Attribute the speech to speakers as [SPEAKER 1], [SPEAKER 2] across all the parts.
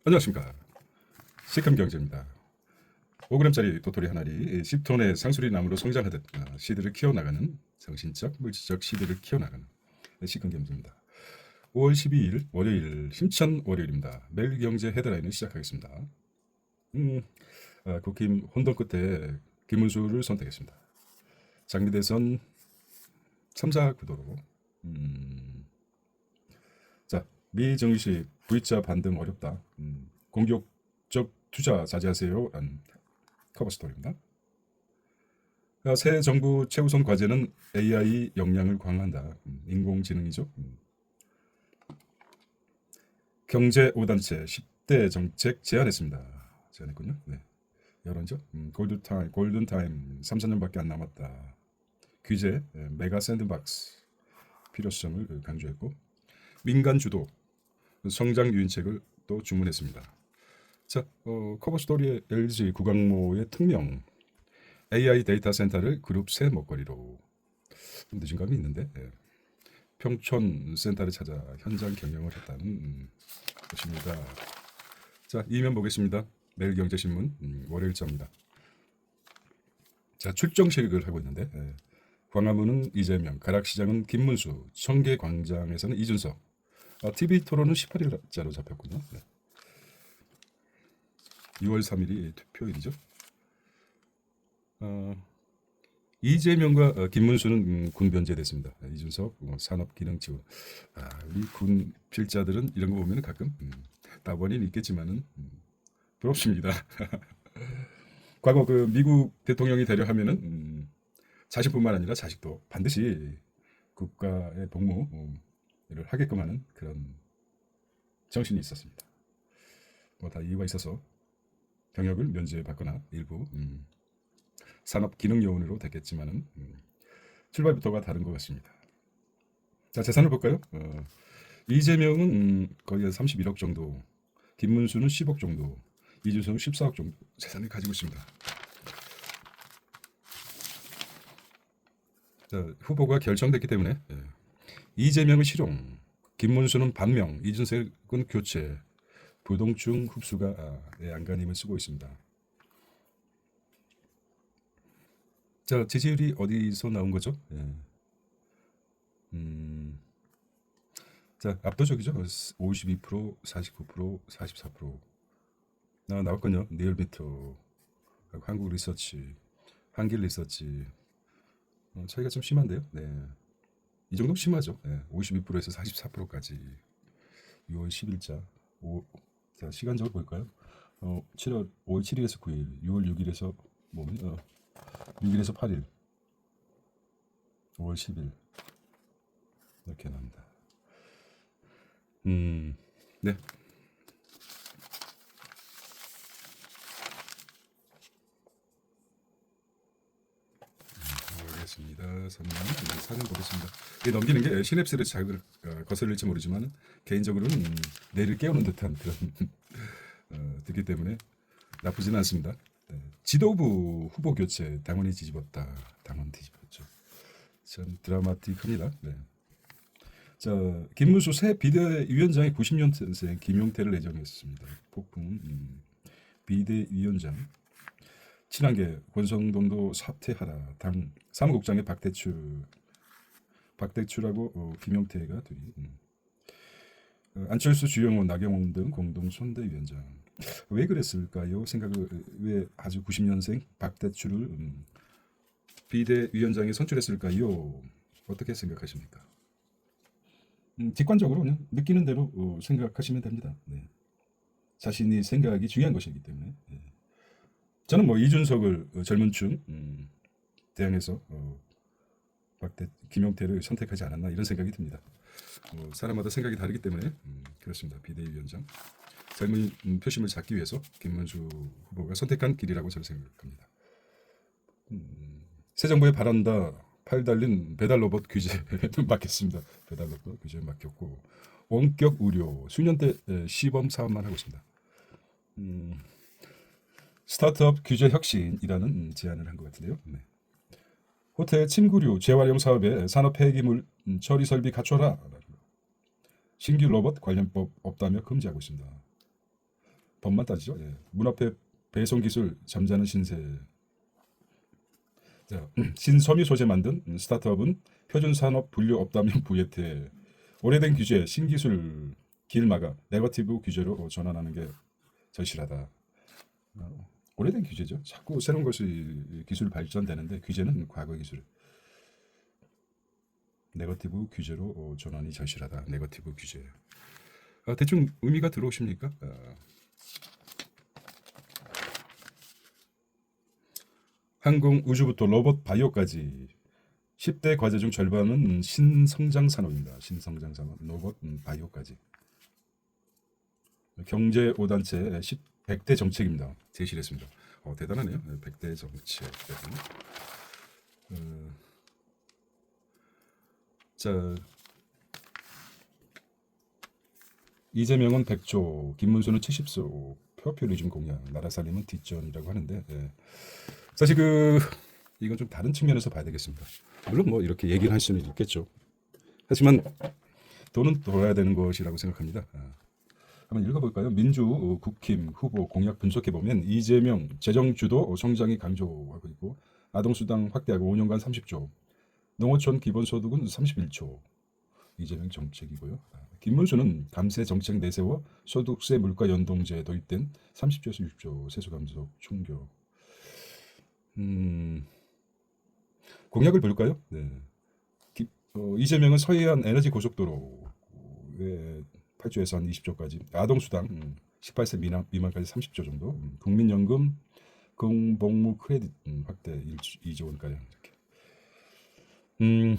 [SPEAKER 1] 안녕하십니까. 시컴경제입니다. 5g짜리 도토리 하나리 10톤의 상수리 나무로 성장하듯 씨들을 키워나가는 정신적, 물질적 씨들을 키워나가는 시컴경제입니다. 5월 12일 월요일 힘찬 월요일입니다. 매일경제 헤드라인을 시작하겠습니다. 국힘 혼돈 끝에 김문수를 선택했습니다. 장미대선 3자 구도로 자, 미 정유식 V자 반등 어렵다. 공격적 투자 자제하세요. 커버 스토리입니다. 새 정부 최우선 과제는 AI 역량을 강화한다. 인공지능이죠. 경제 5단체 10대 정책 제안했습니다. 제안했군요. 네. 여론죠. 골든타임 3, 4년밖에 안 남았다. 규제, 메가 샌드박스 필요성을 강조했고 민간 주도 성장 유인책을 또 주문했습니다. 자, 커버 스토리의 LG 구강모의 특명 AI 데이터 센터를 그룹 새 먹거리로 늦은 감이 있는데 평촌 센터를 찾아 현장 경영을 했다는 것입니다. 자, 이면 보겠습니다. 매일경제신문 월요일자입니다. 자, 출정식을 하고 있는데 광화문은 이재명, 가락시장은 김문수, 청계광장에서는 이준석, TV토론은 18일자로 잡혔군요. 네. 6월 3일이 투표일이죠. 이재명과 김문수는 군 변제됐습니다. 이준석 산업기능지원. 우리 군 필자들은 이런 거 보면 가끔 따번이는 있겠지만은 부럽습니다. 과거 그 미국 대통령이 되려 하면은 자신뿐만 아니라 자식도 반드시 국가의 복무를 하게끔 하는 그런 정신이 있었습니다. 뭐 다 이유가 있어서 병역을 면제받거나 일부 산업기능요원으로 됐겠지만은 출발부터가 다른 것 같습니다. 자, 재산을 볼까요? 이재명은 거의 31억 정도, 김문수는 10억 정도, 이준석은 14억 정도 재산을 가지고 있습니다. 자, 후보가 결정됐기 때문에 이재명은 실용, 김문수는 반명, 이준석은 교체, 부동층 흡수가 안간힘을 쓰고 있습니다. 자, 지지율이 어디서 나온 거죠? 자, 압도적이죠. 52%, 49%, 44%. 나왔군요. 리얼미터, 한국 리서치, 한길 리서치. 차이가 좀 심한데요. 네. 이 정도면 심하죠. 52%에서 44%까지. 6월 10일자. 자, 시간적으로 볼까요? 5월 7일에서 9일, 6월 6일에서 6일에서 8일, 5월 10일 이렇게 나옵니다. 네. 보겠습니다. 사진 보겠습니다. 넘기는 게 시냅스를 잘 거슬릴지 모르지만 개인적으로는 뇌를 깨우는 듯한 그런 듣기 때문에 나쁘지는 않습니다. 네. 지도부 후보 교체 당원이 뒤집었다. 당원 뒤집었죠. 참 드라마틱합니다. 네. 자, 김문수 새 비대위원장이 90년생 김용태를 내정했습니다. 폭풍 비대위원장. 친한계 권성동도 사퇴하라. 당 사무국장의 박대출하고 김용태가 둘이. 안철수, 주영호, 나경원 등 공동 선대위원장. 왜 그랬을까요? 생각을 왜 아주 90년생 박대출을 비대위원장에 선출했을까요? 어떻게 생각하십니까? 직관적으로 그냥 느끼는 대로 생각하시면 됩니다. 네. 자신이 생각이 중요한 것이기 때문에. 네. 저는 뭐 이준석을 젊은 층 대항해서 김용태를 선택하지 않았나 이런 생각이 듭니다. 사람마다 생각이 다르기 때문에 그렇습니다. 비대위원장 젊은 표심을 잡기 위해서 김문수 후보가 선택한 길이라고 저는 생각합니다. 새 정부에 바란다. 팔 달린 배달 로봇 규제 맡겼습니다. 배달 로봇 규제 맡겼고 원격 의료 수년대 시범 사업만 하고 있습니다. 스타트업 규제 혁신이라는 제안을 한 것 같은데요. 네. 호텔 침구류 재활용 사업에 산업 폐기물 처리 설비 갖춰라. 신규 로봇 관련법 없다며 금지하고 있습니다. 법만 따지죠. 예. 문 앞에 배송 기술 잠자는 신세. 자, 신섬유 소재 만든 스타트업은 표준 산업 분류 없다면 부예태. 오래된 규제, 신기술 길 막아 네거티브 규제로 전환하는 게 절실하다. 오래된 규제죠. 자꾸 새로운 것이 기술 발전되는데 규제는 과거 기술. 네거티브 규제로 전환이 절실하다. 네거티브 규제. 대충 의미가 들어오십니까? 항공, 우주부터 로봇, 바이오까지 10대 과제 중 절반은 신성장 산업입니다. 신성장 산업, 로봇, 바이오까지. 경제 5단체 100대 정책입니다. 제시를 했습니다. 대단하네요. 100대 정책. 자, 이재명은 100조, 김문수는 70조, 포퓰리즘 공약, 나라 살림은 뒷전이라고 하는데, 사실 이건 좀 다른 측면에서 봐야 되겠습니다. 물론 뭐 이렇게 얘기를 할 수는 있겠죠. 하지만 돈은 돌아야 되는 것이라고 생각합니다. 한번 읽어볼까요? 민주 국힘 후보 공약 분석해 보면 이재명 재정 주도 성장이 강조하고 있고 아동수당 확대하고 5년간 30조, 농어촌 기본소득은 31조. 이재명 정책이고요. 김문수는 감세 정책 내세워 소득세 물가 연동제 도입된 30조에서 6조 세수 감소 충격. 공약을 볼까요? 네. 이재명은 서해안 에너지 고속도로에 8조에서 한 20조까지, 아동수당 18세 미만까지 30조 정도, 국민연금 공복무 크레딧 확대 2조 원가량 이렇게.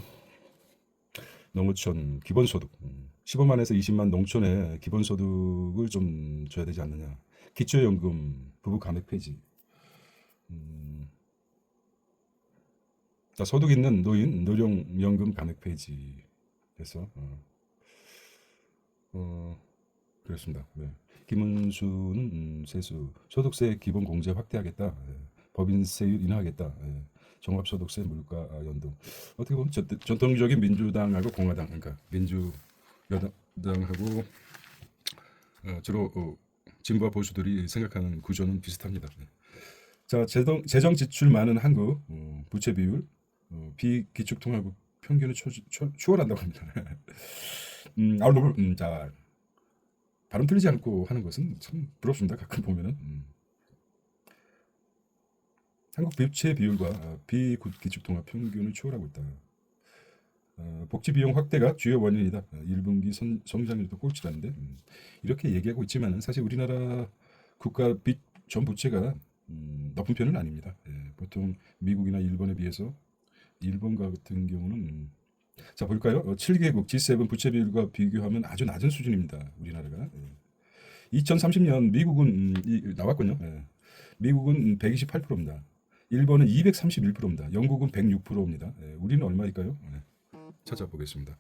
[SPEAKER 1] 농어촌 기본소득 15만에서 20만 농촌에 기본소득을 좀 줘야 되지 않느냐. 기초연금 부부 감액 폐지. 자, 소득 있는 노인 노령연금 감액 폐지해서 그렇습니다. 네. 김문수는 세수 소득세 기본 공제 확대하겠다. 법인세율 인하하겠다. 종합소득세 물가 연동. 어떻게 보면 전통적인 민주당하고 공화당, 그러니까 민주여당하고 주로 진보와 보수들이 생각하는 구조는 비슷합니다. 자, 재정 지출 많은 한국, 부채 비율, 비기축통화국 평균을 추월한다고 합니다. 자, 발음 틀리지 않고 하는 것은 참 부럽습니다. 가끔 보면은. 한국 부채 비율과 비기축통화 평균을 추월하고 있다. 복지 비용 확대가 주요 원인이다. 1분기 성장률도 꼴찌라는데 이렇게 얘기하고 있지만 사실 우리나라 국가 빚 전 부채가 높은 편은 아닙니다. 보통 미국이나 일본에 비해서 일본 같은 경우는 자 볼까요? 7개국 G7 부채 비율과 비교하면 아주 낮은 수준입니다. 우리나라가 2030년 미국은 나왔군요. 미국은 128%입니다. 일본은 231%입니다. 영국은 106%입니다. 우리는 얼마일까요? 찾아보겠습니다.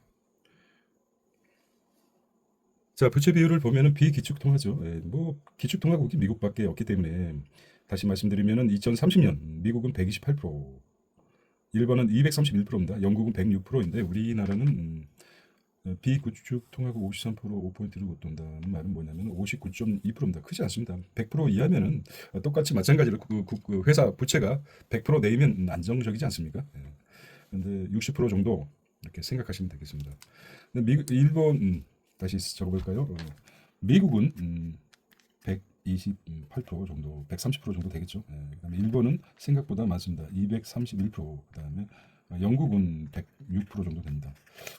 [SPEAKER 1] 자, 부채 비율을 보면은 비기축통화죠. 뭐 기축통화국이 미국밖에 없기 때문에 다시 말씀드리면은 2030년 미국은 128%, 일본은 231%입니다. 영국은 106%인데 우리나라는 비구축통화국 53% 5포인트를 웃돈다는 말은 뭐냐면 59.2%입니다. 크지 않습니다. 100% 이하면은 똑같이 마찬가지로 그 회사 부채가 100% 내면 안정적이지 않습니까? 그런데 60% 정도 이렇게 생각하시면 되겠습니다. 근데 일본 다시 적어볼까요? 미국은 128% 정도, 130% 정도 되겠죠. 그다음에 일본은 생각보다 많습니다. 231%. 그다음에 영국은 106% 정도 됩니다.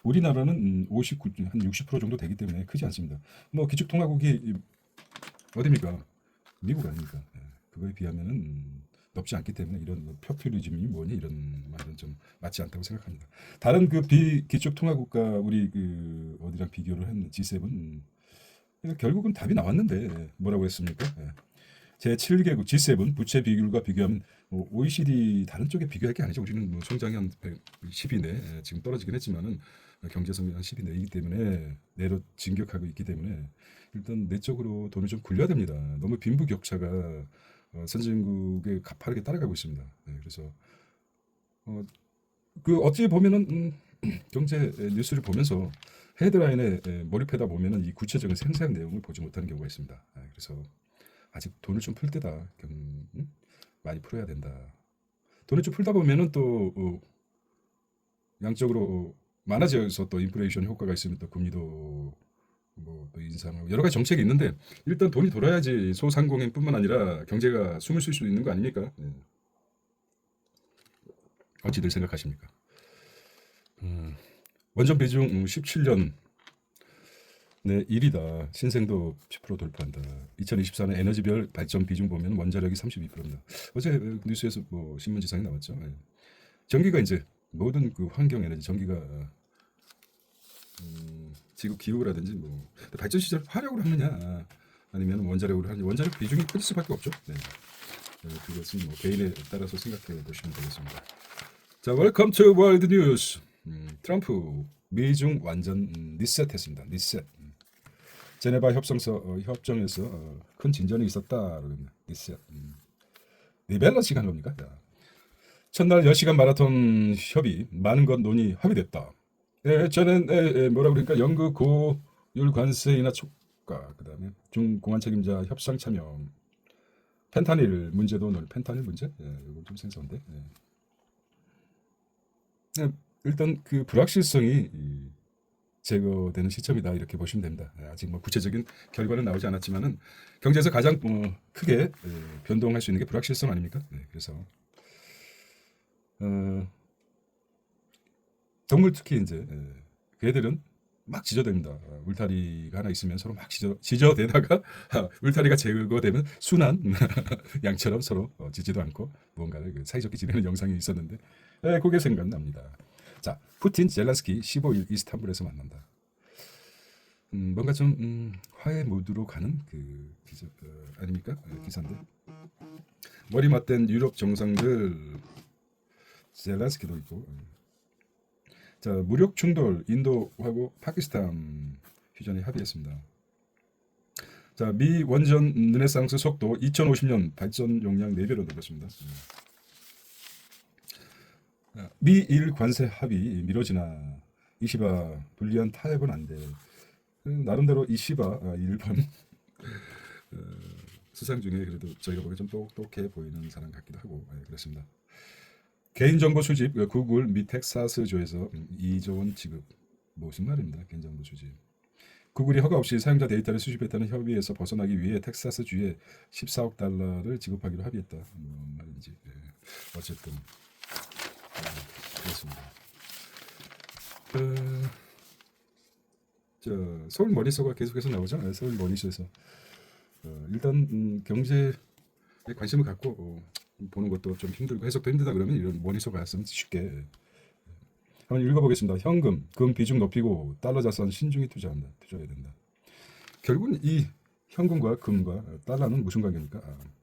[SPEAKER 1] 우리나라는 59, 한 60% 정도 되기 때문에 크지 않습니다. 뭐 기축통화국이 어디입니까? 미국 아닙니까? 그거에 비하면은 높지 않기 때문에 이런 뭐 포퓰리즘이 뭐니 이런 말은 좀 맞지 않다고 생각합니다. 다른 그 비기축통화국가 우리 그 어디랑 비교를 한 G7 결국은 답이 나왔는데 뭐라고 했습니까? 제7개국 G7 부채 비율과 비교하면 OECD 다른 쪽에 비교할 게 아니죠. 우리는 뭐 성장이 한 10위 내 지금 떨어지긴 했지만은 경제 성장 한 10위 내이기 때문에 내로 진격하고 있기 때문에 일단 내적으로 돈을 좀 굴려야 됩니다. 너무 빈부격차가 선진국에 가파르게 따라가고 있습니다. 그래서 그 어찌 보면은 경제 뉴스를 보면서 헤드라인에 몰입하다 보면은 이 구체적인 생생한 내용을 보지 못하는 경우가 있습니다. 그래서 아직 돈을 좀 풀 때다. 응? 많이 풀어야 된다. 돈을 좀 풀다 보면은 또 양적으로 많아져서 또 인플레이션 효과가 있으면 또 금리도 뭐 또 인상하고 여러 가지 정책이 있는데 일단 돈이 돌아야지 소상공인뿐만 아니라 경제가 숨을 쉴 수 있는 거 아닙니까? 예. 어찌들 생각하십니까? 원전 비중 17년 내 1위다. 신생도 10% 돌파한다. 2024년 에너지별 발전 비중 보면 원자력이 32%입니다. 어제 뉴스에서 뭐 신문지상에 나왔죠. 예. 전기가 이제 모든 그 환경 에너지 전기가 지구 기후라든지 뭐 발전 시설 화력으로 하느냐 아니면 원자력으로 하느냐 원자력 비중이 커질 수밖에 없죠. 네. 그것은 뭐 개인에 따라서 생각해 보시면 되겠습니다. 자, 웰컴 투 월드 뉴스. 트럼프 미중 완전 리셋했습니다. 리셋. 제네바 협상서 협정에서 큰 진전이 있었다. 리셋. 리밸런싱 한 겁니까? 자, 첫날 10시간 마라톤 협의 많은 것 논의 합의됐다. 저는 뭐라 그러니까 연구 고율 관세 인하 촉가 그다음에 중공안 책임자 협상 참여 펜타닐 문제도 펜타닐 문제 이건 좀 생소한데 일단 그 불확실성이 제거되는 시점이다 이렇게 보시면 됩니다. 아직 뭐 구체적인 결과는 나오지 않았지만은 경제에서 가장 크게 변동할 수 있는 게 불확실성 아닙니까? 그래서 동물 특히 이제 걔들은 막 지저댑니다. 울타리가 하나 있으면 서로 막 지저대다가 울타리가 제거되면 순한 양처럼 서로 짖지도 않고 무언가를 사이좋게 지내는 영상이 있었는데 그게 생각납니다. 자, 푸틴, 젤란스키 15일 이스탄불에서 만난다. 뭔가 좀 화해 모드로 가는 그 기사 아닙니까? 기사인데 머리 맞댄 유럽 정상들 젤란스키도 있고 자, 무력 충돌 인도하고 파키스탄 휴전에 합의했습니다. 자, 미 원전 르네상스 속도 2050년 발전 용량 4배로 늘렸습니다. 미일 관세 합의 미뤄지나 이시바 불리한 타협은 안 돼. 나름대로 이시바 일본 수상 중에 그래도 저희가 보기에 좀 똑똑해 보이는 사람 같기도 하고 그렇습니다. 개인정보 수집 구글 미 텍사스주에서 2조 원 지급 무슨 말입니다. 개인정보 수집 구글이 허가 없이 사용자 데이터를 수집했다는 협의에서 벗어나기 위해 텍사스주에 14억 달러를 지급하기로 합의했다. 뭔 말인지 어쨌든 그렇습니다. 서울 머니소가 계속해서 나오죠. 서울 머니소에서 일단 경제에 관심을 갖고 보는 것도 좀 힘들고 해석도 힘들다 그러면 이런 머니소가 왔으면 쉽게 한번 읽어보겠습니다. 현금, 금 비중 높이고 달러 자산 신중히 투자해야 된다. 결국은 이 현금과 금과 달러는 무슨 관계입니까?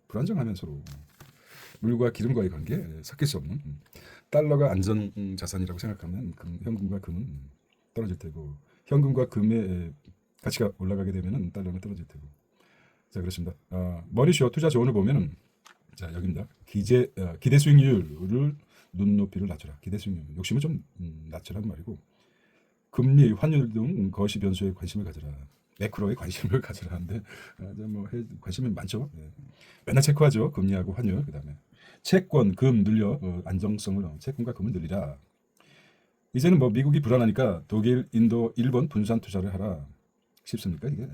[SPEAKER 1] 불안정하면 서로 물과 기름과의 관계 섞일 수 없는 달러가 안전 자산이라고 생각하면 현금과 금은 떨어질 테고 현금과 금의 가치가 올라가게 되면 달러는 떨어질 테고 자 그렇습니다. 머니쇼 투자 조언을 보면은 자 여기입니다. 기대 수익률을 눈높이를 낮춰라. 기대 수익률 욕심을 좀 낮추란 말이고 금리, 환율 등 거시 변수에 관심을 가져라. 매크로에 관심을 가져라 하는데 뭐 관심이 많죠. 맨날 체크하죠. 금리하고 환율 그다음에 채권, 금 늘려 안정성을 채권과 금을 늘리라. 이제는 뭐 미국이 불안하니까 독일, 인도, 일본 분산 투자를 하라. 쉽습니까 이게?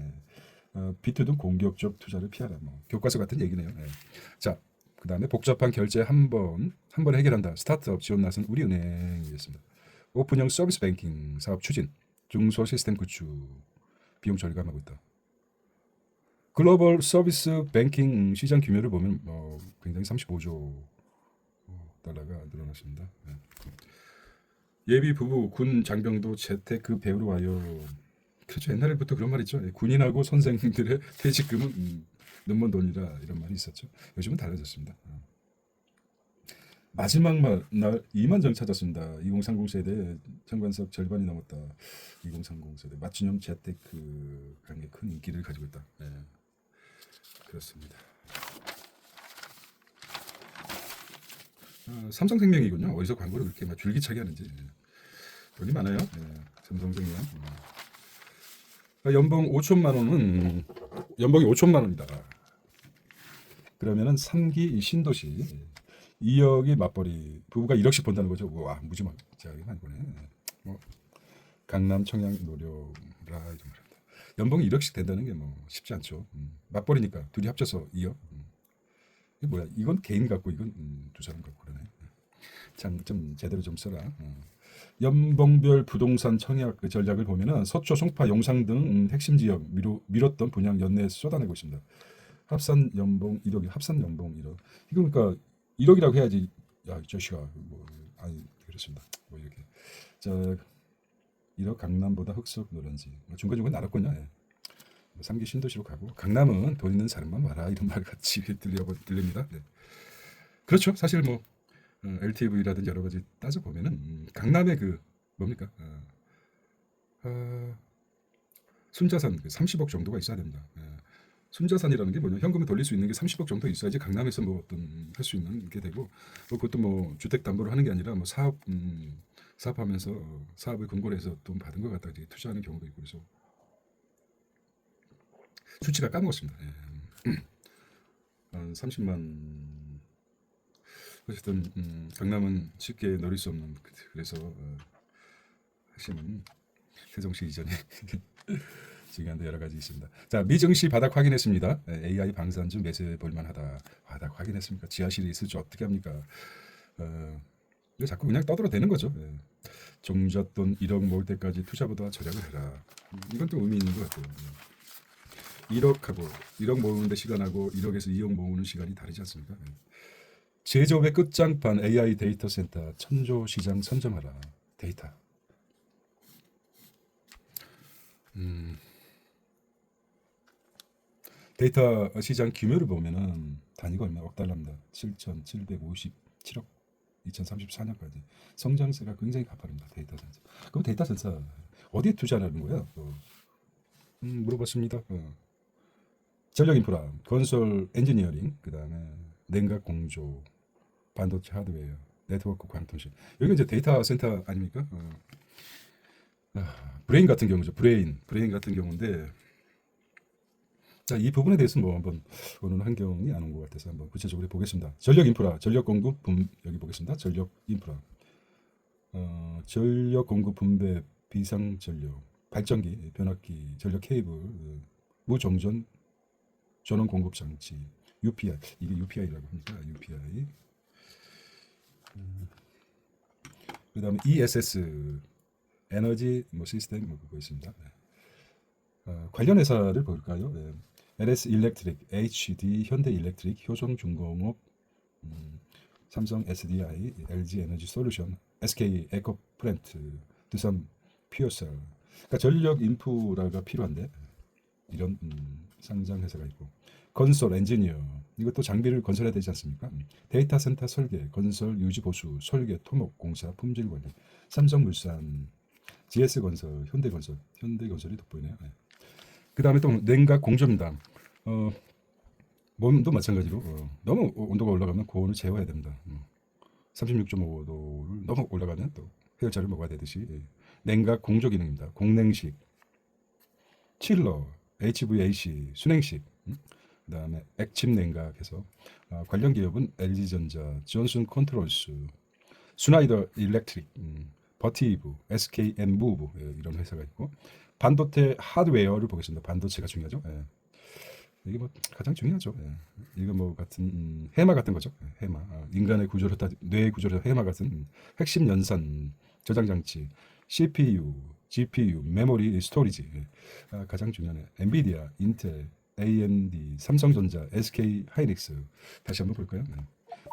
[SPEAKER 1] 비트 등 공격적 투자를 피하라. 뭐 교과서 같은 얘기네요. 자, 그다음에 복잡한 결제 한 번에 해결한다. 스타트업 지원 나선 우리은행이었습니다. 오픈형 서비스 뱅킹 사업 추진, 중소 시스템 구축, 비용 절감하고 있다. 글로벌 서비스 뱅킹 시장 규모를 보면 굉장히 35조 달러가 늘어났습니다. 예비 부부 군 장병도 재테크 배우러 와요. 그렇죠. 옛날부터 그런 말 있죠. 군인하고 선생님들의 퇴직금은 눈먼 돈이라 이런 말이 있었죠. 요즘은 달라졌습니다. 마지막 날 2만 정 찾았습니다. 2030 세대 참관석 절반이 넘었다. 2030 세대 맞춤형 재테크 그런 게 큰 인기를 가지고 있다. 그렇습니다. 삼성생명이군요. 어디서 광고를 그렇게 막 줄기차게 하는지 돈이 많아요. 삼성생명. 연봉 5천만 원은 연봉이 5천만 원이다. 그러면은 3기 신도시 2억이 맞벌이 부부가 1억씩 번다는 거죠. 와 무지막 제가 많이 보네. 뭐 강남 청약 노려라 이런 말입니다. 연봉이 1억씩 된다는 게 뭐 쉽지 않죠. 맞벌이니까 둘이 합쳐서 2억. 이게 뭐야? 이건 개인 같고 이건 두 사람 같고 그러네. 참 좀 제대로 좀 써라. 연봉별 부동산 청약 그 전략을 보면은 서초, 송파, 용산 등 핵심 지역 밀었던 분양 연내에 쏟아내고 있습니다. 합산 연봉 1억이 합산 연봉 1억. 이거 그러니까 1억이라고 해야지. 야, 이 자식아. 뭐 아니 그렇습니다. 뭐 이렇게. 자, 1억 강남보다 흑석 노란지. 중간중간 나눴군요. 예. 3기 신도시로 가고 강남은 돈 있는 사람만 와라 이런 말 같이 들립니다. 네. 그렇죠. 사실 뭐 LTV라든지 여러 가지 따져 보면은 강남의 그 뭡니까? 순자산 그 30억 정도가 있어야 됩니다. 순자산이라는 게 뭐냐? 현금을 돌릴 수 있는 게 30억 정도 있어야지 강남에서 뭐 어떤 할 수 있는 게 되고 뭐 그것도 뭐 주택 담보를 하는 게 아니라 뭐 사업하면서 사업을 근거로 해서 돈 받은 것 갖다가 이렇게 투자하는 경우도 있고 그래서 수치가 까먹었습니다. 한 30만 어쨌든 강남은 쉽게 노릴 수 없는 그래서 핵심은 세종시 이전에 중요한 데 여러 가지 있습니다. 자 미증시 바닥 확인했습니다. AI 방산주 매수해 볼만하다. 바닥 확인했습니까? 지하실이 있을 줄 어떻게 합니까? 이거 자꾸 그냥 떠들어대는 거죠. 종잣돈 1억 모을 때까지 투자보다 절약을 해라. 이건 좀 의미 있는 것 같아요. 1억하고 1억 모으는데 시간하고 1억에서 2억 모으는 시간이 다르지 않습니까? 제조업의 끝장판 AI 데이터 센터 천조 시장 선점하라. 데이터. 데이터 시장 규모를 보면은 단위가 얼마 억 달러입니다. 7,757억 2034년까지 성장세가 굉장히 가파릅니다. 데이터 센서. 그럼 데이터 센서 어디에 투자하는 거야? 물어봤습니다. 전력 인프라, 건설 엔지니어링, 그 다음에 냉각 공조, 반도체 하드웨어, 네트워크 광통신. 여기 이제 데이터 센터 아닙니까? 브레인 같은 경우죠. 브레인 같은 경우인데, 자, 이 부분에 대해서 뭐 한번 오늘 한경이 안 온 것 같아서 한번 구체적으로 보겠습니다. 전력 인프라, 전력 공급 여기 보겠습니다. 전력 인프라, 전력 공급 분배, 비상 전력, 발전기, 변압기, 전력 케이블, 무정전 전원 공급 장치, UPI 이게 UPI라고 합니다. UPI. 그다음에 ESS 에너지 뭐 시스템 뭐 그거 있습니다. 관련 회사를 볼까요? LS 일렉트릭, HD 현대 일렉트릭, 효성중공업, 삼성 SDI, LG 에너지 솔루션, SK 에코플랜트, 두산 퓨어셀. 그러니까 전력 인프라가 필요한데 이런 상장 회사가 있고 건설 엔지니어 이것도 장비를 건설해야 되지 않습니까? 데이터 센터 설계, 건설 유지 보수, 설계, 토목, 공사, 품질 관리, 삼성물산, GS건설, 현대건설이 돋보이네요. 그 다음에 또 냉각 공조입니다. 몸도 마찬가지로 너무 온도가 올라가면 고온을 제어해야 됩니다. 36.5도를 너무 올라가면 또 해열차를 먹어야 되듯이 냉각 공조 기능입니다. 공냉식, 칠러, HVAC, 순행식, 그다음에 액침 냉각해서 관련 기업은 LG전자, 존슨 컨트롤스, 스나이더 일렉트릭, 버티브, SKM 무브 이런 회사가 있고 반도체 하드웨어를 보겠습니다. 반도체가 중요하죠. 이게 뭐 가장 중요하죠. 이거 뭐 같은 해마 같은 거죠. 해마 인간의 구조를 뇌의 구조를 해마 같은 핵심 연산 저장 장치, CPU, GPU, 메모리, 스토리지 가장 중요한 엔비디아, 인텔, AMD, 삼성전자, SK 하이닉스 다시 한번 볼까요?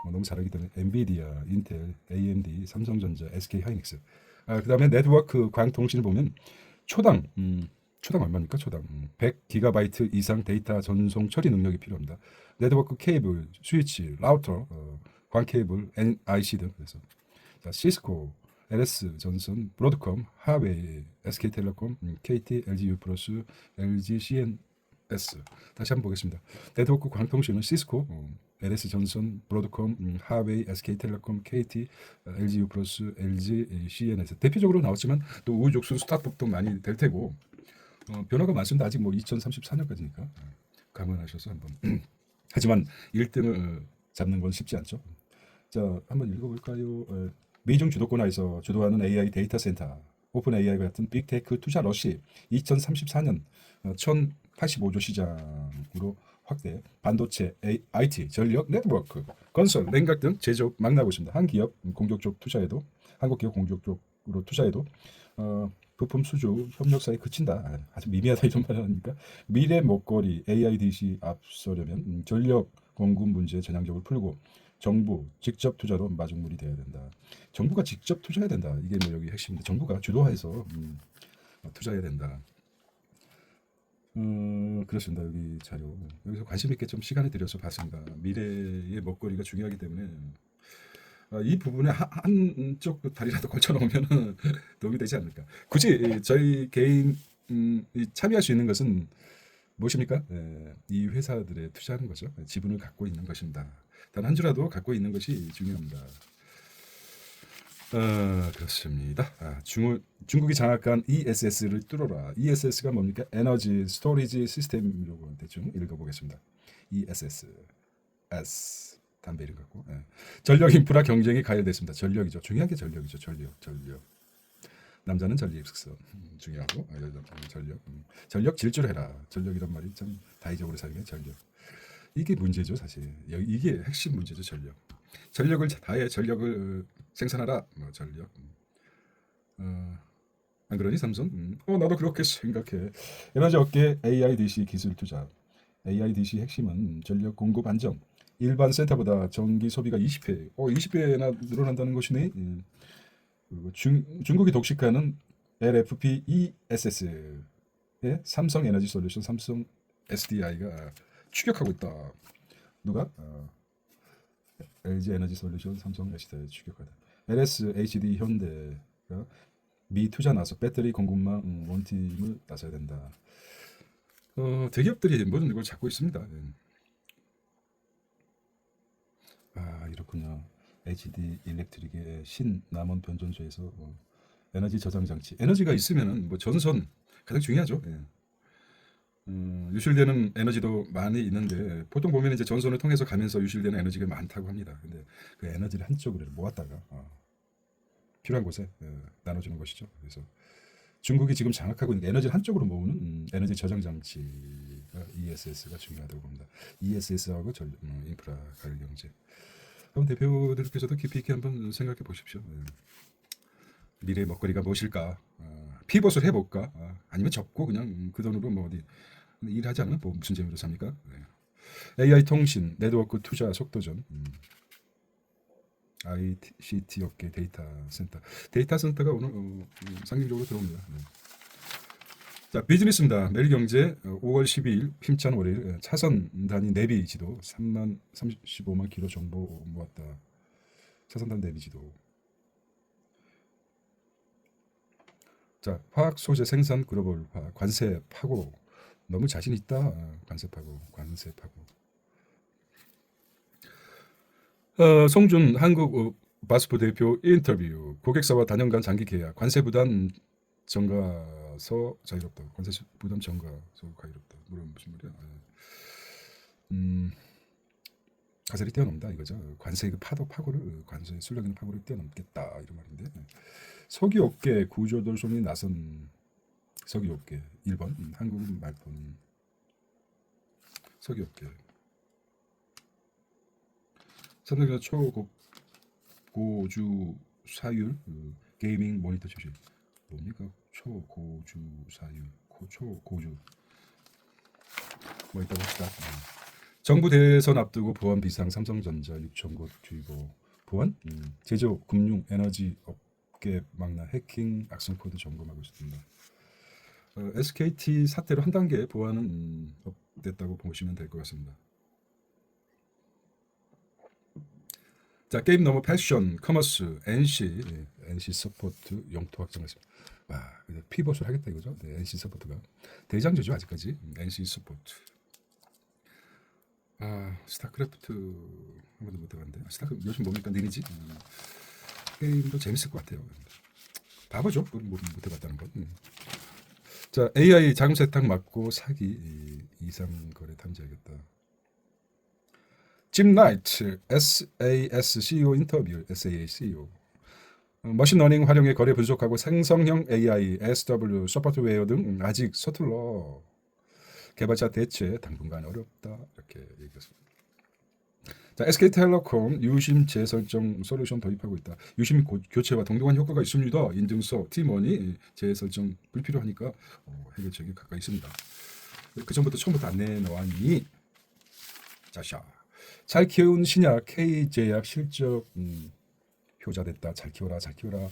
[SPEAKER 1] 뭐 너무 잘하기 때문에 엔비디아, 인텔, AMD, 삼성전자, SK 하이닉스. 그다음에 네트워크 광통신을 보면 초당 얼마입니까? 초당 100GB 이상 데이터 전송 처리 능력이 필요합니다. 네트워크 케이블, 스위치, 라우터, 광 케이블, IC 등 그래서 자, 시스코, LS 전선, 브로드컴, 하웨이, SK텔레콤, KT, LG U+, LG CNS. 다시 한번 보겠습니다. 네트워크 광통신은 시스코, LS 전선, 브로드컴, 하웨이, SK텔레콤, KT, LG U+, LG CNS. 대표적으로 나왔지만 또 우후죽순 스타트업도 많이 될 테고 변화가 많습니다. 아직 뭐 2034년까지니까 감안하셔서 한번 하지만 1등을 잡는 건 쉽지 않죠. 자, 한번 읽어볼까요? 미중 주도권하에서 주도하는 AI 데이터 센터, 오픈 AI와 같은 빅테크 투자 러시, 2034년 1,085조 시장으로 확대, 반도체, IT, 전력, 네트워크, 건설, 냉각 등 제조업 막 나고 있습니다. 한 기업 공격 쪽 투자에도, 한국 기업 공격 쪽으로 투자에도 부품 수주 협력사에 그친다. 아주 미미하다 이런 말 하니까 미래 먹거리 AIDC 앞서려면 전력 공급 문제 전향적으로 풀고 정부 직접 투자로 마중물이 돼야 된다. 정부가 직접 투자해야 된다. 이게 뭐 여기 핵심인데 정부가 주도해서 투자해야 된다. 그렇습니다. 여기 자료 여기서 관심 있게 좀 시간을 들여서 봤습니다. 미래의 먹거리가 중요하기 때문에 이 부분에 한쪽 다리라도 걸쳐놓으면 도움이 되지 않을까. 굳이 저희 개인 참여할 수 있는 것은 무엇입니까? 이 회사들에 투자하는 거죠. 지분을 갖고 있는 것입니다. 단 한 주라도 갖고 있는 것이 중요합니다. 그렇습니다. 중국이 장악한 ESS를 뚫어라. ESS가 뭡니까? 에너지 스토리지 시스템이라고 대충 읽어보겠습니다. ESS, S 담배 이름 갖고 전력 인프라 경쟁이 가열됐습니다. 전력이죠. 중요한 게 전력이죠. 전력. 남자는 전립선 중요하고 여자는 전력 질주해라. 전력이란 말이 참 다의적으로 사용해 전력. 이게 문제죠 사실. 이게 핵심 문제죠 전력. 전력을 다해 전력을 생산하라. 뭐 전력. 안 그러니 삼성? 나도 그렇게 생각해. 에너지 업계 AIDC 기술 투자. AIDC 핵심은 전력 공급 안정. 일반 센터보다 전기 소비가 20회, 20배나 늘어난다는 것이네. 그리고 중국이 독식하는 LFP ESS에 삼성 에너지 솔루션, 삼성 SDI가 추격하고 있다. 누가? LG 에너지 솔루션, 삼성 SDI 추격하다. LS HD 현대가 미 투자 나서 배터리 공급망 원팀을 나서야 된다. 대기업들이 모든 걸 잡고 있습니다. 이렇군요. HD 일렉트릭의 신남원 변전소에서 에너지 저장 장치. 에너지가 있으면은 뭐 전선 가장 중요하죠. 유실되는 에너지도 많이 있는데 보통 보면 이제 전선을 통해서 가면서 유실되는 에너지가 많다고 합니다. 근데 그 에너지를 한쪽으로 모았다가 필요한 곳에 나눠주는 것이죠. 그래서 중국이 지금 장악하고 있는 에너지를 한쪽으로 모으는 에너지 저장 장치가 ESS가 중요하다고 봅니다. ESS하고 인프라 가열 경제. 그럼 대표들께서도 깊이 있게 한번 생각해 보십시오. 미래의 먹거리가 무엇일까? 피벗을 해볼까? 아니면 접고 그냥 그 돈으로 뭐 어디 일하지 않으면 뭐 무슨 재미로 삽니까? AI 통신, 네트워크 투자 속도전. ICT 업계 데이터 센터. 데이터 센터가 오늘 상징적으로 들어옵니다. 자, 비즈니스입니다. 매일경제 5월 12일 힘찬 월요일 차선 단위 내비 지도 35만 킬로 정보 모았다. 차선 단위 내비 지도. 자, 화학 소재 생산 글로벌 관세 파고 너무 자신 있다. 관세 파고. 송준 한국 바스프 대표 인터뷰. 고객사와 단연간 장기 계약. 관세 부담 전가서 자유롭다. 관세 부담 전가서 자유롭다. 물론 무슨 말이야? 가설이 뛰어넘다 이거죠. 관세 그 파고를 관세 술력 있는 파고를 뛰어넘겠다 이런 말인데. 석유업계 구조조정이 나선 석유업계 1번 한국은 말뿐 석유업계 삼성전자 초고주 사율 게이밍 모니터 출시 뭡니까? 초고주 사율 초고주 뭐 있다고 합시다. 정부 대선 앞두고 보안 비상 삼성전자 6천 곳 주의보 보안 제조 금융 에너지 업계 망라 해킹 악성 코드 점검하고 있습니다. SKT 사태로 한 단계 보안은 업됐다고 보시면 될 것 같습니다. 자, 게임 넘어 패션, 커머스, NC 서포트 영토 확장했습니다. 피벗을 하겠다 이거죠. 네, NC 서포트가 대장주죠 아직까지. NC 서포트. 스타크래프트 한 번도 못 해봤는데 스타크래프트 요즘 뭡니까 리니지 게임도 재밌을 것 같아요. 바보죠. 못 해봤다는 건. 자, AI 자금 세탁 막고 사기 이상 거래 탐지하겠다. 짐 나이트 SASCO 인터뷰 SASCO 머신러닝 활용해 거래 분석하고 생성형 AI, SW, 소프트웨어 등 아직 서툴러 개발자 대체 당분간 어렵다 이렇게 얘기했습니다. 자, SK텔레콤 유심 재설정 솔루션 도입하고 있다. 유심 교체와 동등한 효과가 있습니다. 인증서, 팀원이 재설정 불필요하니까 해결책이 가까이 있습니다. 그 전부터 처음부터 안 내놓았니? 자샤. 잘 키운 신약 K제약 실적 효자됐다. 잘 키워라, 잘 키워라.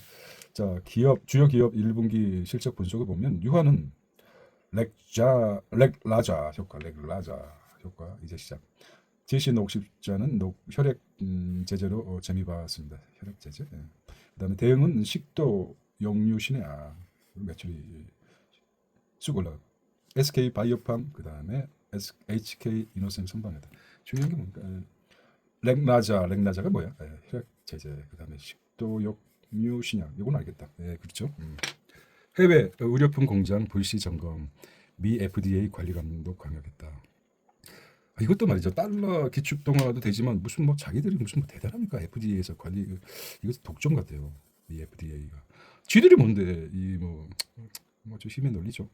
[SPEAKER 1] 자, 주요 기업 1분기 실적 분석을 보면 유화는 렉라자 효과 이제 시작. 제시 녹십자는 혈액 제제로 재미봤습니다. 혈액 제제. 예. 그다음에 대응은 식도 용류 신약 매출이 쑥 올라. SK 바이오팜 그다음에 HK 이노센 선방하다. 중요한 게 뭔가 렉나자가 뭐야? 예, 혈액 제제 그다음에 식도 용류 신약 이건 알겠다. 예, 그렇죠. 해외 의료품 공장 불시 점검 미 FDA 관리 감독 강력했다. 이것도 말이죠. 달러 기축 동화도 되지만 무슨 뭐 자기들이 무슨 뭐 대단합니까? FDA에서 관리 이거 독점 같아요. 이 FDA가 쥐들이 뭔데 이 뭐좀 힘에 놀리죠.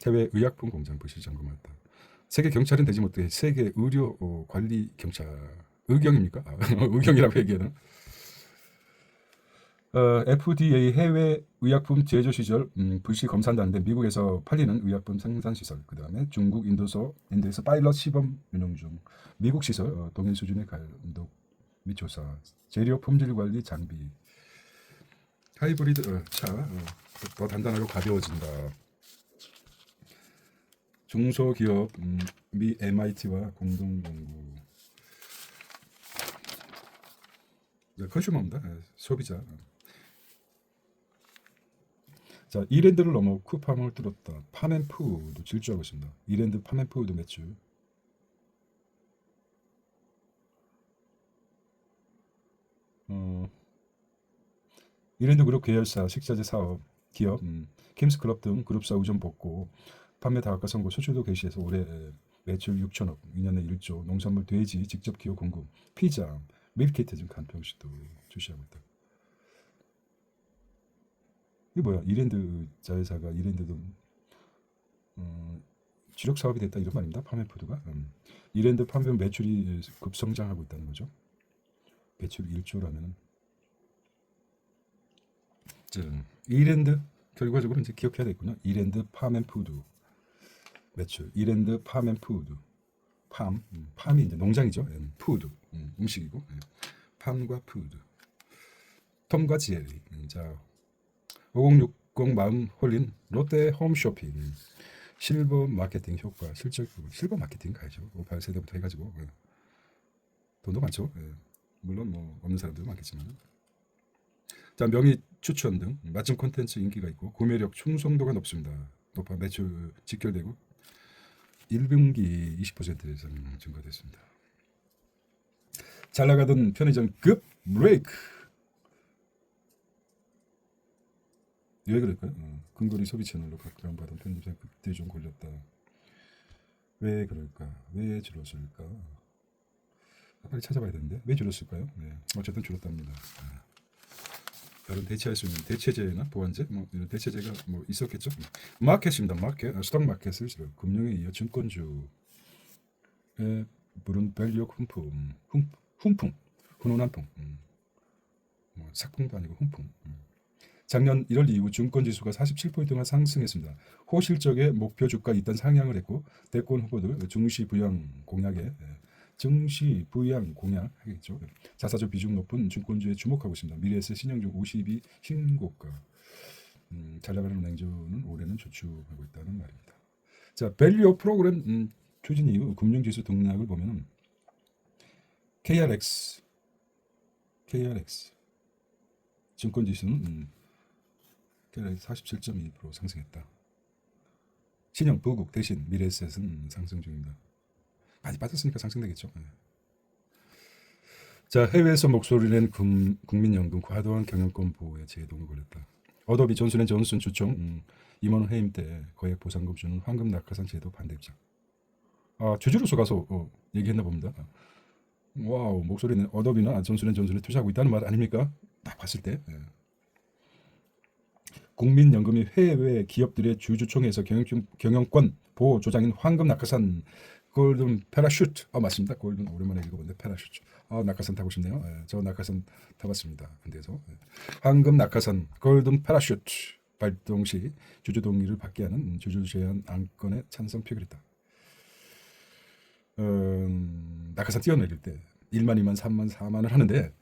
[SPEAKER 1] 해외 의약품 공장 불시 점검했다. 세계 경찰은 되지 못해 세계 의료 관리 경찰 의경입니까? 의경이라고 얘기하나? FDA 해외 의약품 제조 시절 불시 검사한다는데 미국에서 팔리는 의약품 생산 시설, 그 다음에 중국, 인도에서 파일럿 시범 운영 중, 미국 시설 동일 수준의 감독 및 조사, 재료 품질 관리 장비, 하이브리드 차 더 단단하고 가벼워진다. 중소기업 미 MIT와 공동 연구. 컨슈머입니다. 소비자. 자, 이랜드를 넘어 쿠팡을 뚫었다. 팜앤푸드 질주하고 있습니다. 이랜드 팜앤푸드 매출 이랜드 그룹 계열사 식자재 사업 기업 킴스클럽 등 그룹사 의존 복구 판매 다각화 선고 수주도 개시해서 올해 매출 6천억 2년에 1조 농산물 돼지 직접 기업 공급 피자 밀키트 등 간편식도 출시하고 있다. 이게 뭐야? 이랜드 자회사가 이랜드도 주력 사업이 됐다 이런 말입니다. 팜앤푸드가 이랜드 팜변 매출이 급성장하고 있다는 거죠. 매출 1조라면은 이랜드 결과적으로 이제 기억해야 되겠군요. 이랜드 팜앤푸드 매출 이랜드 팜앤푸드 팜이 이제 농장이죠. 푸드 음식이고 팜과 푸드 톰과 제리 자 5060 마음 홀린 롯데 홈쇼핑 실버 마케팅 효과 실적 실버 마케팅 가야죠. 58세대부터 해가지고 돈도 많죠. 물론 뭐 없는 사람들도 많겠지만 자 명의 추천 등 맞춤 콘텐츠 인기가 있고 구매력 충성도가 높습니다. 높아 매출 직결되고 1분기 20% 이상 증가됐습니다. 잘 나가던 편의점 급 브레이크. 왜 그럴까요? 근거리 소비 채널로 각광받은 편집자 그때 좀 걸렸다. 왜 그럴까? 왜 줄었을까? 빨리 찾아봐야 되는데 왜 줄었을까요? 네. 어쨌든 줄었답니다. 다른 대체할 수 있는 대체제나 보완제 뭐 이런 대체제가 뭐 있었겠죠. 마켓입니다. 마켓 스톡 마켓을 금융에 이어 증권주에 부른 밸류 훈풍 훈훈한 풍 뭐 삭풍도 아니고 훈풍 작년 1월 이후 증권지수가 47포인트가 상승했습니다. 호실적의 목표 주가 일단 상향을 했고 대권 후보들 증시 부양 공약에 하겠죠. 자사주 비중 높은 증권주에 주목하고 있습니다. 미래에셋 신용중 52 신고가. 잘 나가는 은행주는 올해는 저축하고 있다는 말입니다. 자, 밸류 프로그램 추진 이후 금융지수 등락을 보면 KRX 증권지수는 47.2% 상승했다. 신용 부국 대신 미래에셋은 상승 중입니다. 많이 빠졌으니까 상승되겠죠. 자, 해외에서 목소리를 낸 국민연금 과도한 경영권 보호에 제동을 걸렸다. 어도비 존슨앤존슨 주총 임원 해임 때 거액 보상금 주는 황금 낙하산 제도 반대 입장. 주주로서 가서 얘기했나 봅니다. 와우, 목소리는 어도비나 존슨앤존슨에 투자하고 있다는 말 아닙니까? 딱 봤을 때. 예. 국민연금이 해외 기업들의 주주총회에서 경영권 보호 조장인 황금 낙하산 골든 패러슈트. 맞습니다. 골든 오랜만에 읽어보는데 패러슈트. 낙하산 타고 싶네요. 예, 저 낙하산 타봤습니다. 근데서 황금 낙하산 골든 패러슈트 발동 시 주주 동의를 받게 하는 주주 제한 안건에 찬성 표결했다. 낙하산 뛰어내릴 때 1만, 2만, 3만, 4만을 하는데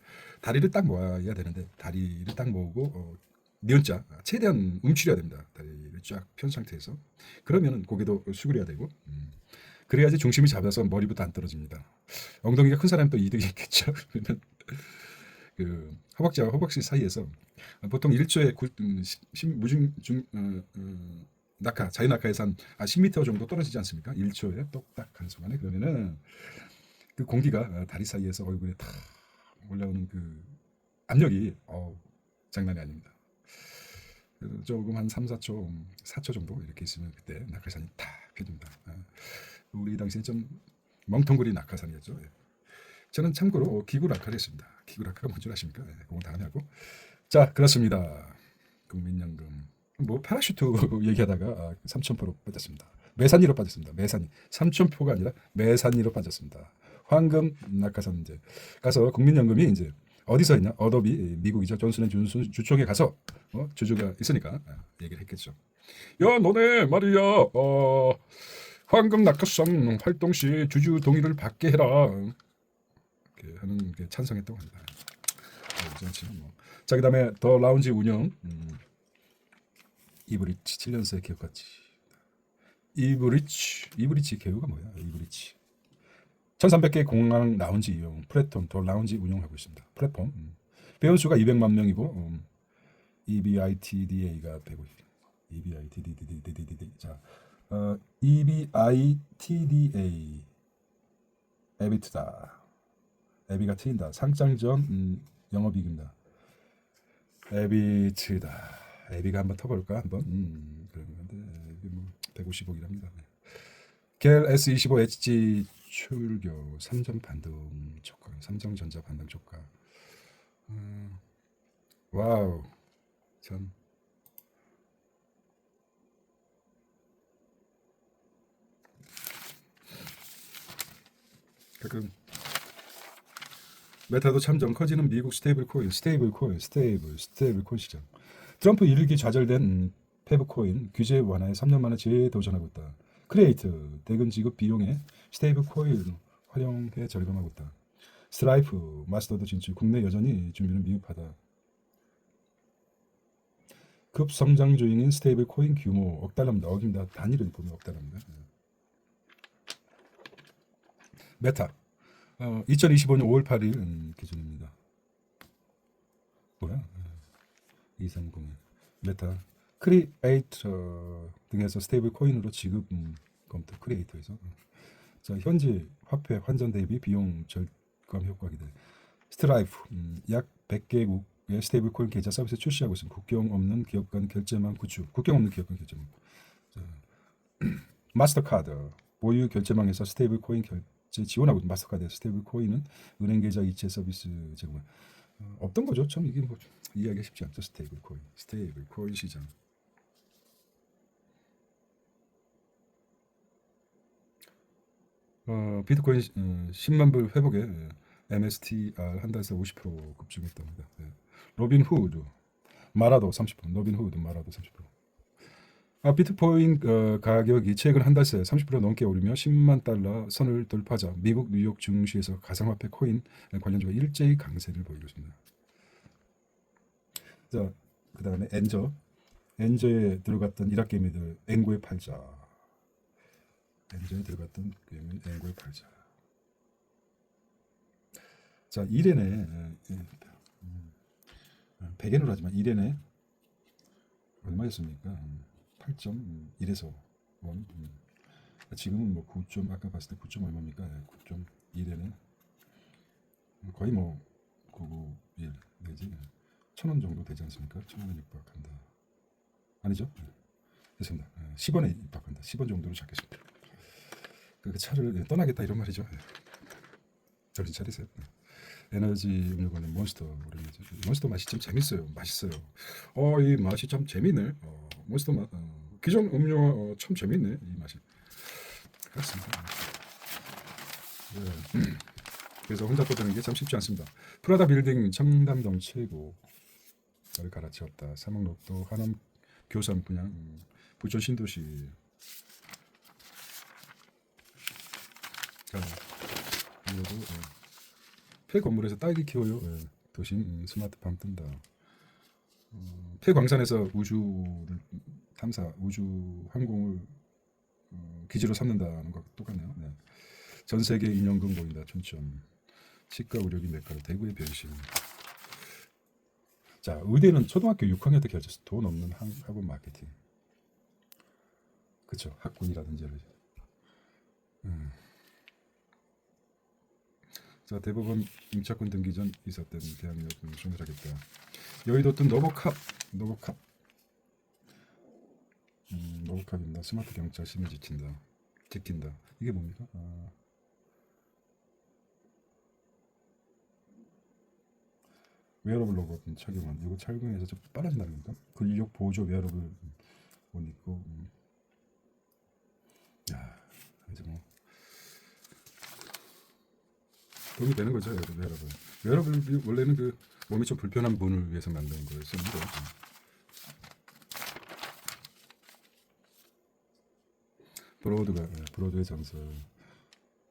[SPEAKER 1] 다리를 딱 모아야 되는데 다리를 딱 모으고 니은자 최대한 움츠려야 됩니다. 다리를 쫙 편 상태에서 그러면은 고개도 수그려야 되고 그래야지 중심이 잡아서 머리부터 안 떨어집니다. 엉덩이가 큰 사람이 또 이득이 있겠죠. 그러면 그 허벅지와 허벅지 사이에서 보통 1초에 무중 낙하 자유낙하에서 한 10m 정도 떨어지지 않습니까? 1초에 똑딱 하는 순간에 그러면은 그 공기가 다리 사이에서 얼굴에 탁 올라오는 그 압력이 장난이 아닙니다. 그래서 조금 한 3, 4초, 4초 정도 이렇게 있으면 그때 낙하산이 탁 펴집니다. 우리 당시에 좀 멍텅구리 낙하산이었죠. 예. 저는 참고로 기구 낙하를 했습니다. 기구 낙하가 뭔 줄 아십니까? 예, 그건 다음에 하고. 자, 그렇습니다. 국민연금. 뭐 파라슈트 얘기하다가 삼천포로 빠졌습니다. 매산리로 빠졌습니다. 매산리. 삼천포가 아니라 매산리로 빠졌습니다. 황금 낙하산 이제 가서 국민연금이 이제 어디서 있냐? 어도비 미국이죠. 존슨앤존슨 주총에 가서 주주가 있으니까 얘기를 했겠죠. 야, 너네 말이야. 황금 낙하산 활동 시 주주 동의를 받게 해라. 이렇게 하는 게 찬성했다고 합니다. 자, 그다음에 더 라운지 운영. 이브리치 7년새 기업가치. 이브리치 개요가 뭐야? 이브리치 1300개 공항 라운지 이용 플랫폼 더 라운지 운영하고 있습니다. 플랫폼 회원 수가 200만 명이고 EBITDA가 150. EBITDA 자 EBITDA 에비트다. 에비가 트인다. 상장 전 영업이익입니다. 에비트다. 에비가 한번 터볼까 한번. 그런데 뭐 150억이랍니다. 겔 S25HG 출교 3점 반등 초과. 삼성전자 반등 초과. 와우. 참. 가끔 메타도 참정 커지는 미국 스테이블 코인 시장. 트럼프 일기 좌절된 페브코인 규제 완화에 3년 만에 재도전하고 있다. 크리에이트 대금 지급 비용에 스테이블 코인 활용해 절감하고 있다. 스트라이프 마스터도 진출 국내 여전히 준비는 미흡하다. 급성장 중인 스테이블 코인 규모 억 달러입니다. 억입니다. 단위를 보면 억 달러입니다. 메타 2025년 5월 8일 기준입니다. 뭐야? 230 메타 크리에이터 등에서 스테이블 코인으로 지급 검토 크리에이터에서 자 현재 화폐 환전 대비 비용 절감 효과 기대. 스트라이프 약 100개국의 스테이블 코인 계좌 서비스 출시하고 있습니다. 국경 없는 기업 간 결제망 구축. 국경 없는 기업 간 결제망. 자, 마스터카드 보유 결제망에서 스테이블 코인 결제 지원하고 있는 마스터카드에서 스테이블 코인은 은행 계좌 이체 서비스 제공. 없던 거죠. 참 이게 뭐 이해하기 쉽지 않죠. 스테이블 코인 시장. 비트코인 10만 불 회복에 MSTR 한 달새 50% 급증했답니다. 로빈후드 마라도 30%, 로빈후드 마라도 30%. 비트코인 가격이 최근 한 달 새 30% 넘게 오르며 10만 달러 선을 돌파하자 미국 뉴욕 증시에서 가상화폐 코인 관련주가 일제히 강세를 보이고 있습니다. 자, 그 다음에 엔저에 들어갔던 이락 개미들 앵고에 팔자. 엔저에 들어갔던 개미 앵고에 팔자. 자, 이렌에 100엔으로 하지만 이렌에 얼마였습니까? 8.1에서 원. 지금은 뭐 9. 아까 봤을 때 9. 얼마입니까? 9.1엔에 거의 뭐 991 내지 1,000원 정도 되지 않습니까? 1,000원에 육박한다. 아니죠? 됐습니다. 10원에 육박한다. 10원 정도로 잡겠습니다. 그 차를 떠나겠다 이런 말이죠. 정신 차리세요. 에너지 음료관의 몬스터 오렌지. 몬스터 맛이 참 재밌어요. 맛있어요. 이 맛이 참 재밌네. 몬스터 맛. 기존 음료 참 재밌네. 이 맛이. 그렇습니다. 네. 그래서 혼자 떠드는 게 참 쉽지 않습니다. 프라다 빌딩 청담동 최고. 를 갈아치웠다. 사목록도 하남 교산 분양 부천 신도시. 자, 이거도 폐건물에서 딸기 키워요. 도심 스마트팜 뜬다. 폐광산에서 우주를 탐사, 우주 항공을 기지로 삼는다는 것 똑같네요. 네. 전 세계 인형군 보인다. 춘천. 치과 의료기 메카로 대구의 변신. 자, 의대는 초등학교 6학년 때 결제해서 돈 없는 학원 마케팅. 그쵸, 학군이라든지. 자, 대법원 임차권 등기 전 있었던 대학력 종결하겠다. 여의도 뜬 노보캅. 노보캅입니다. 스마트 경찰 시민 지킨다. 이게 뭡니까? 웨어러블 로봇 착용한. 이거 착용해서 좀 빨라진다는 겁니까? 근력 보조 웨어러블 옷 입고. 야, 이제 뭐 도움이 되는 거죠, 웨어러블. 웨어러블이 원래는 그 몸이 좀 불편한 분을 위해서 만든 거였었는데. 브로드의 전설.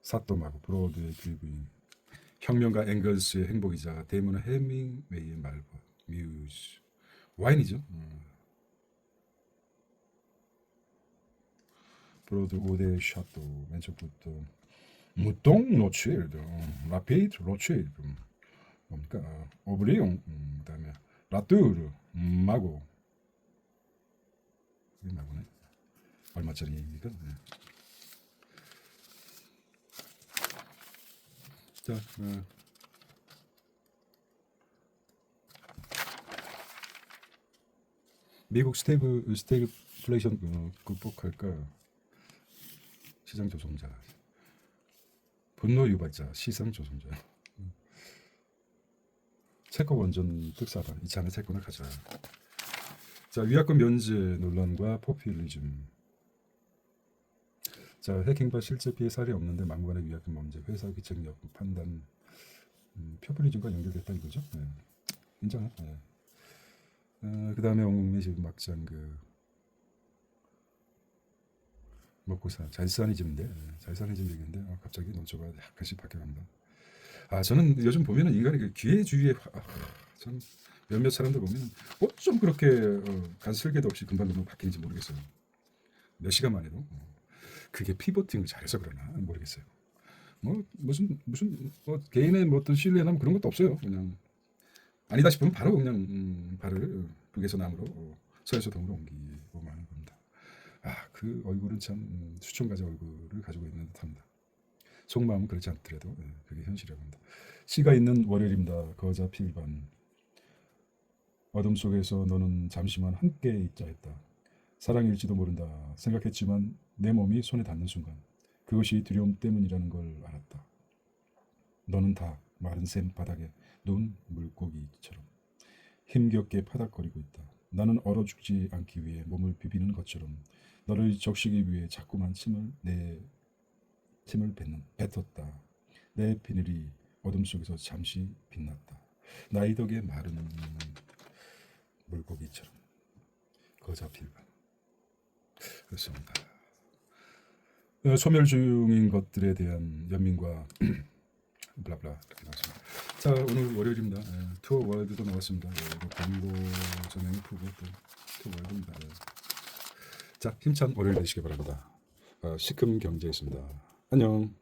[SPEAKER 1] 사또마고 브로드의 귀부인. 혁명가 앵글스의 행복이자 데이먼 해밍웨이의 말벌. 뮤즈. 와인이죠. 브로드 5대 샤또. 왼쪽부터 무똥 로칠드, 라피드 로칠드, 뭡니까? 오브리용, 그다음에 라뚜르, 마고. 이게 마고네. 얼마짜리입니까? 네. 자, 미국 스태그플레이션 극복할까? 시장 조성자. 분노 유발자, 시장 조성자. 채권 원전 특사반, 이참에 채권을 가자. 자, 위약금 면제 논란과 포퓰리즘. 자, 해킹과 실제 피해 사례 없는데 막무가내 위약금 문제, 회사 기책력 판단, 포퓰리즘과 연결됐다 이거죠. 네. 인정해. 네. 그 다음에 옹매집 막장 먹고사 잘사니즘인데 잘사니즘 얘기인데 갑자기 논조가 약간씩 바뀌어갑니다. 저는 요즘 보면은 인간의 그 기회주의에 참 몇몇 사람들 보면 어쩜 그렇게 간슬개도 없이 금방금방 바뀌는지 모르겠어요. 몇 시간 만에도 그게 피보팅을 잘해서 그러나 모르겠어요. 뭐 무슨 개인의 뭐 어떤 신뢰나 그런 것도 없어요. 그냥 아니다 싶으면 바로 그냥 발을 북에서 남으로 서에서 동으로 옮기고 마는 겁니다. 그 얼굴은 참 수천가지 얼굴을 가지고 있는 듯합니다. 속마음은 그렇지 않더라도 그게 현실이라고 합니다. 씨가 있는 월요일입니다. 거자 필반. 어둠 속에서 너는 잠시만 함께 있자 했다. 사랑일지도 모른다 생각했지만 내 몸이 손에 닿는 순간 그것이 두려움 때문이라는 걸 알았다. 너는 다 마른 샘 바닥에 누운 물고기처럼 힘겹게 파닥거리고 있다. 나는 얼어 죽지 않기 위해 몸을 비비는 것처럼 너를 적시기 위해 자꾸만 침을 뱉었다. 내 비늘이 어둠 속에서 잠시 빛났다. 나의 덕에 마른 물고기처럼 거자필반. 그렇습니다. 소멸 중인 것들에 대한 연민과 블라블라 이렇게 나왔습니다. 자, 오늘 월요일입니다. 투어 월드도 나왔습니다. 광고 전형이 푸고 또 투어 월드입니다. 자, 힘찬 월요일 되시기 바랍니다. 시큼 경제였습니다. 안녕.